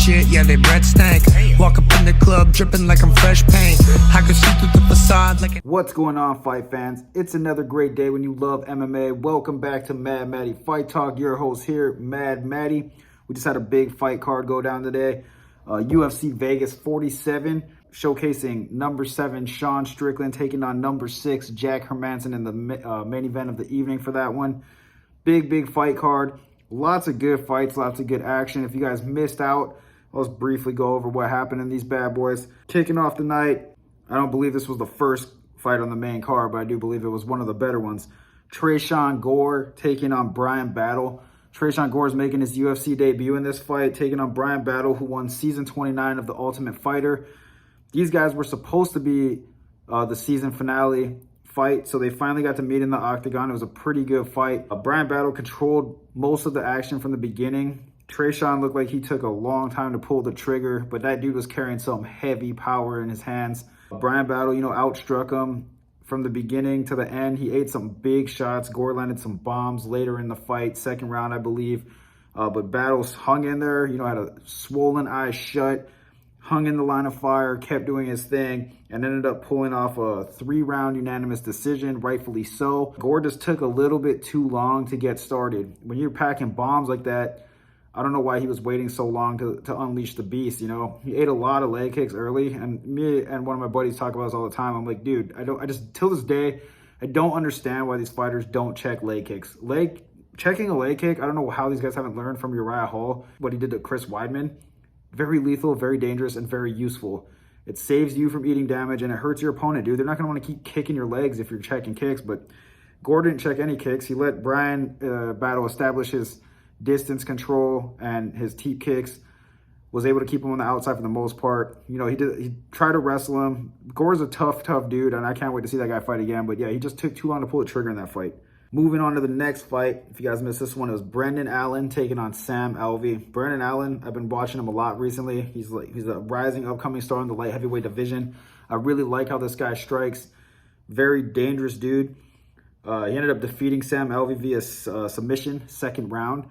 shit, yeah, they bread stank. Walk up in the club, dripping like I'm fresh paint. I can see through the facade like What's going on, fight fans? It's another great day when you love MMA. Welcome back to Mad Matty Fight Talk. Your host here, Mad Matty. We just had a big fight card go down today. UFC Vegas 47, showcasing number 7 Sean Strickland taking on number 6 Jack Hermansson in the main event of the evening for that one. Big fight card. Lots of good fights, lots of good action. If you guys missed out, let's briefly go over what happened in these bad boys. Kicking off the night, I don't believe this was the first fight on the main card, but I do believe it was one of the better ones. Tresean Gore taking on Bryan Battle. Tresean Gore is making his UFC debut in this fight, taking on Bryan Battle, who won season 29 of The Ultimate Fighter. These guys were supposed to be the season finale fight, so they finally got to meet in the octagon. It was a pretty good fight. Bryan Battle controlled most of the action from the beginning. Tresean looked like he took a long time to pull the trigger, but that dude was carrying some heavy power in his hands. Bryan Battle, outstruck him from the beginning to the end. He ate some big shots. Gore landed some bombs later in the fight, second round, I believe. But Battles hung in there, had a swollen eye shut, hung in the line of fire, kept doing his thing, and ended up pulling off a 3-round unanimous decision, rightfully so. Gore just took a little bit too long to get started. When you're packing bombs like that, I don't know why he was waiting so long to unleash the beast, He ate a lot of leg kicks early, and me and one of my buddies talk about this all the time. I'm like, dude, till this day, I don't understand why these fighters don't check leg kicks. Checking a leg kick, I don't know how these guys haven't learned from Uriah Hall, what he did to Chris Weidman. Very lethal, very dangerous, and very useful. It saves you from eating damage, and it hurts your opponent, dude. They're not going to want to keep kicking your legs if you're checking kicks, but Gore didn't check any kicks. He let Bryan Battle establish his distance control and his teep kicks, was able to keep him on the outside for the most part. He tried to wrestle him. Gore's a tough dude, and I can't wait to see that guy fight again. But yeah, he just took too long to pull the trigger in that fight. Moving on to the next fight, if you guys missed this one, it was Brendan Allen taking on Sam Alvey. Brendan Allen, I've been watching him a lot recently. He's a rising upcoming star in the light heavyweight division. I really like how this guy strikes. Very dangerous dude. He ended up defeating Sam Alvey via submission, second round.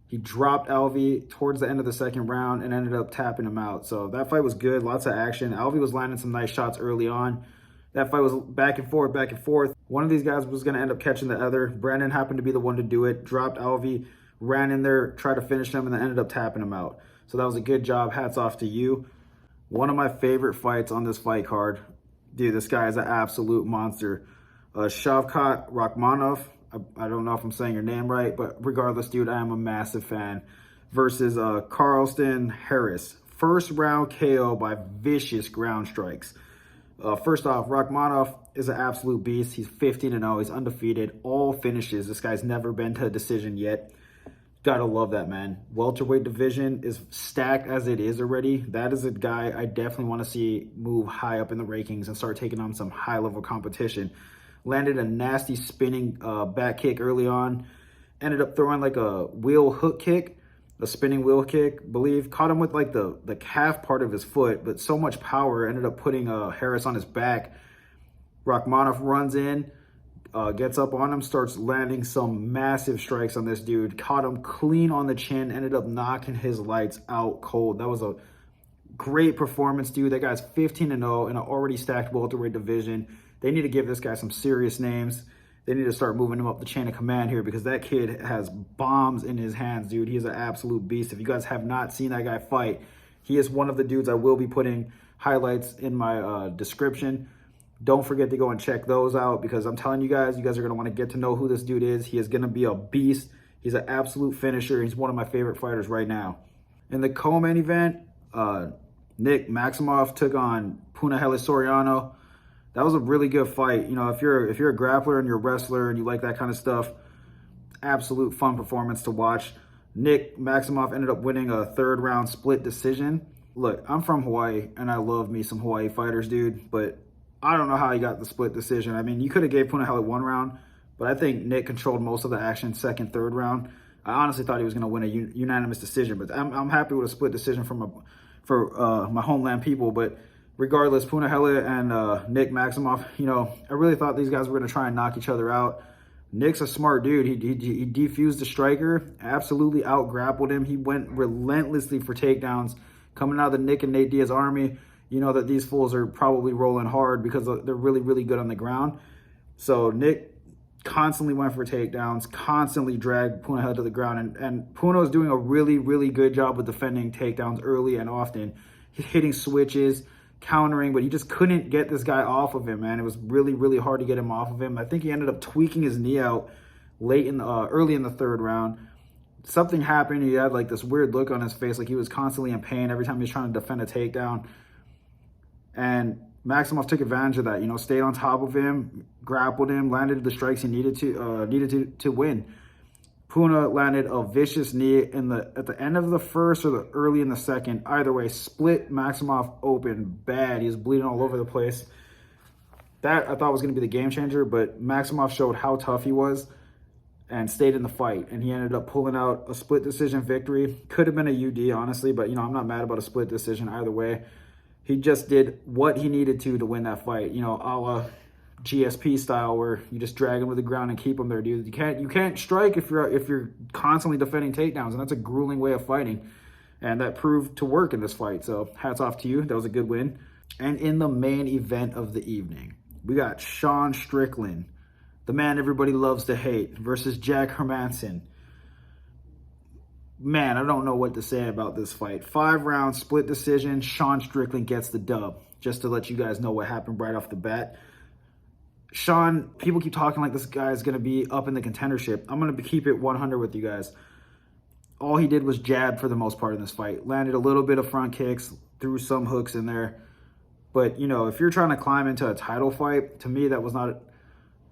He dropped Alvey towards the end of the second round and ended up tapping him out. So that fight was good, lots of action. Alvey was landing some nice shots early on. That fight was back and forth. One of these guys was going to end up catching the other. Brandon happened to be the one to do it. Dropped Alvey, ran in there, tried to finish him, and then ended up tapping him out. So that was a good job. Hats off to you. One of my favorite fights on this fight card. Dude, this guy is an absolute monster. Shavkat Rakhmonov. I don't know if I'm saying your name right, but regardless, dude, I am a massive fan. Versus Carlston Harris. First round KO by vicious ground strikes. First off, Rakhmonov is an absolute beast. He's 15-0. He's undefeated. All finishes. This guy's never been to a decision yet. Gotta love that, man. Welterweight division is stacked as it is already. That is a guy I definitely want to see move high up in the rankings and start taking on some high-level competition. Landed a nasty spinning back kick early on. Ended up throwing like a wheel hook kick. A spinning wheel kick, I believe. Caught him with like the calf part of his foot, but so much power, ended up putting Harris on his back. Rakhmonov runs in, gets up on him, starts landing some massive strikes on this dude. Caught him clean on the chin, ended up knocking his lights out cold. That was a great performance, dude. That guy's 15-0 in an already stacked welterweight division. They need to give this guy some serious names. They need to start moving him up the chain of command here because that kid has bombs in his hands, dude. He is an absolute beast. If you guys have not seen that guy fight, he is one of the dudes I will be putting highlights in my description. Don't forget to go and check those out because I'm telling you guys are going to want to get to know who this dude is. He is going to be a beast. He's an absolute finisher. He's one of my favorite fighters right now. In the co-main event, Maximov took on Punahele Soriano. That was a really good fight. If you're a grappler and you're a wrestler and you like that kind of stuff, absolute fun performance to watch. Maximov ended up winning a 3rd round split decision. Look, I'm from Hawaii and I love me some Hawaii fighters, dude, but I don't know how he got the split decision. I mean, you could have gave Punahele 1 round, but I think Nick controlled most of the action 2nd, 3rd round. I honestly thought he was going to win a unanimous decision, but I'm happy with a split decision for my homeland people, but regardless, Punahele and Maximov, I really thought these guys were going to try and knock each other out. Nick's a smart dude. He defused the striker, absolutely out-grappled him. He went relentlessly for takedowns, Coming out of the Nick and Nate Diaz army, you know that these fools are probably rolling hard because they're really, really good on the ground. So Nick constantly went for takedowns, constantly dragged Punahele to the ground. And Puna is doing a really, really good job with defending takedowns early and often. He's hitting switches, countering, but he just couldn't get this guy off of him, man. It was really, really hard to get him off of him. I think he ended up tweaking his knee out early in the third round. Something happened. He had like this weird look on his face, like he was constantly in pain every time he was trying to defend a takedown. And Maximov took advantage of that, you know, stayed on top of him, grappled him, landed the strikes he needed to win. Puna landed a vicious knee at the end of the first or the early in the second. Either way, split Maximov open bad. He was bleeding all over the place. That I thought was going to be the game changer, but Maximov showed how tough he was and stayed in the fight. And he ended up pulling out a split decision victory. Could have been a UD, honestly, but, you know, I'm not mad about a split decision either way. He just did what he needed to win that fight, you know, a la GSP style, where you just drag him to the ground and keep him there, dude. You can't strike if you're constantly defending takedowns, and that's a grueling way of fighting. And that proved to work in this fight. So hats off to you. That was a good win. And in the main event of the evening, we got Sean Strickland, the man everybody loves to hate, versus Jack Hermansson. Man, I don't know what to say about this fight. 5-round split decision. Sean Strickland gets the dub. Just to let you guys know what happened right off the bat. Sean, people keep talking like this guy is going to be up in the contendership. I'm going to keep it 100 with you guys. All he did was jab for the most part in this fight. Landed a little bit of front kicks, threw some hooks in there. But, you know, if you're trying to climb into a title fight, to me that was not...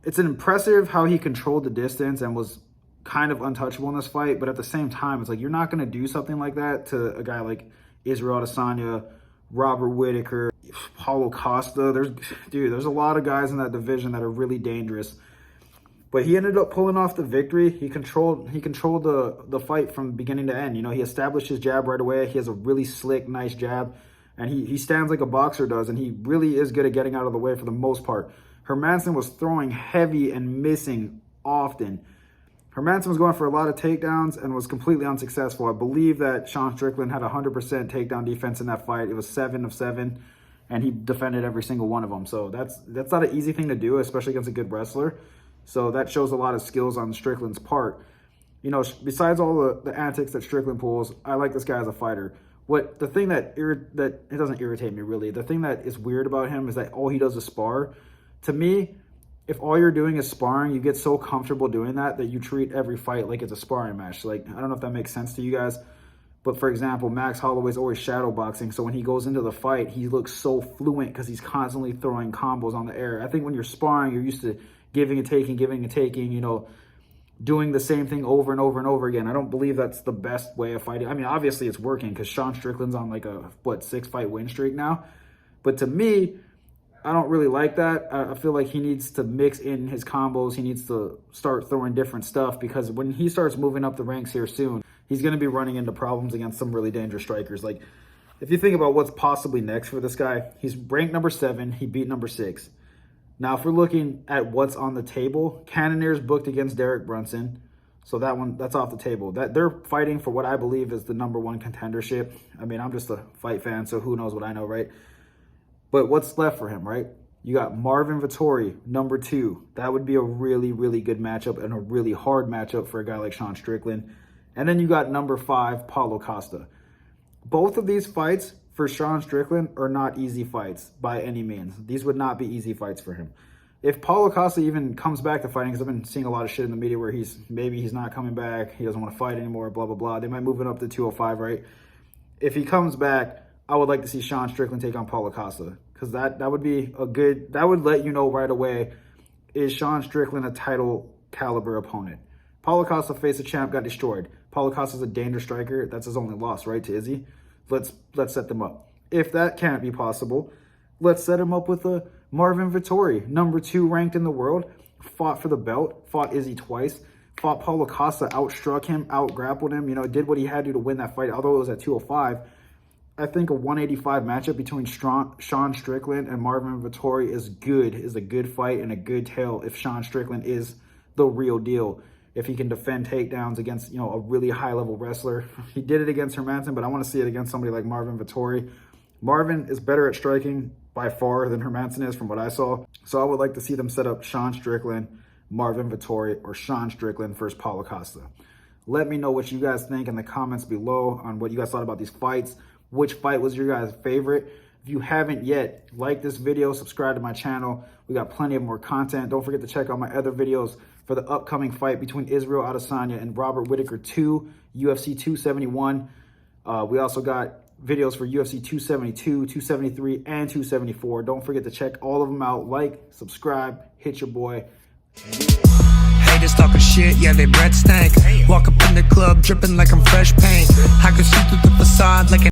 It's an impressive how he controlled the distance and was kind of untouchable in this fight, but at the same time, it's like you're not going to do something like that to a guy like Israel Adesanya, Robert Whittaker, Paulo Costa. There's a lot of guys in that division that are really dangerous. But he ended up pulling off the victory. He controlled the fight from beginning to end. You know, he established his jab right away. He has a really slick, nice jab, and he stands like a boxer does, and he really is good at getting out of the way for the most part. Hermansson was throwing heavy and missing often. Hermansson was going for a lot of takedowns and was completely unsuccessful. I believe that Sean Strickland had 100% takedown defense in that fight. It was 7 of 7, and he defended every single one of them. So that's not an easy thing to do, especially against a good wrestler. So that shows a lot of skills on Strickland's part. You know, besides all the antics that Strickland pulls, I like this guy as a fighter. The thing that it doesn't irritate me really. The thing that is weird about him is that all he does is spar. To me, if all you're doing is sparring, you get so comfortable doing that you treat every fight like it's a sparring match. Like, I don't know if that makes sense to you guys, but for example, Max Holloway's always shadow boxing, so when he goes into the fight, he looks so fluent because he's constantly throwing combos on the air. I think when you're sparring, you're used to giving and taking, you know, doing the same thing over and over and over again. I don't believe that's the best way of fighting. I mean, obviously it's working because Sean Strickland's on like a, 6-fight win streak now. But to me, I don't really like that. I feel like he needs to mix in his combos. He needs to start throwing different stuff, because when he starts moving up the ranks here soon, he's going to be running into problems against some really dangerous strikers. Like, if you think about what's possibly next for this guy, he's ranked number 7. He beat number 6. Now, if we're looking at what's on the table, Cannonier's booked against Derek Brunson. So that's off the table. That they're fighting for what I believe is the number 1 contendership. I mean, I'm just a fight fan, so who knows what I know, right? But what's left for him, right? You got Marvin Vettori, number 2. That would be a really, really good matchup and a really hard matchup for a guy like Sean Strickland. And then you got number 5, Paulo Costa. Both of these fights for Sean Strickland are not easy fights by any means. These would not be easy fights for him. If Paulo Costa even comes back to fighting, because I've been seeing a lot of shit in the media where maybe he's not coming back, he doesn't want to fight anymore, blah, blah, blah. They might move it up to 205, right? If he comes back, I would like to see Sean Strickland take on Paulo Costa, because that would be that would let you know right away, is Sean Strickland a title caliber opponent? Paulo Costa faced a champ, got destroyed. Paulo Costa's a dangerous striker. That's his only loss, right, to Izzy? Let's set them up. If that can't be possible, let's set him up with a Marvin Vettori, number 2 ranked in the world, fought for the belt, fought Izzy twice, fought Paulo Costa, outstruck him, outgrappled him, you know, did what he had to win that fight, although it was at 205. I think a 185 matchup between Sean Strickland and Marvin Vettori is a good fight and a good tale if Sean Strickland is the real deal. if he can defend takedowns against, you know, a really high-level wrestler. He did it against Hermansson, but I want to see it against somebody like Marvin Vettori. Marvin is better at striking by far than Hermansson is from what I saw. So I would like to see them set up Sean Strickland, Marvin Vettori, or Sean Strickland versus Paulo Costa. Let me know what you guys think in the comments below on what you guys thought about these fights. Which fight was your guys' favorite? If you haven't yet, like this video, subscribe to my channel. We got plenty of more content. Don't forget to check out my other videos for the upcoming fight between Israel Adesanya and Robert Whittaker 2, UFC 271. We also got videos for UFC 272, 273, and 274. Don't forget to check all of them out. Like, subscribe, hit your boy. Haters talking shit, yeah, they breath stank. Walk up in the club dripping like I'm fresh paint. I can see through the facade like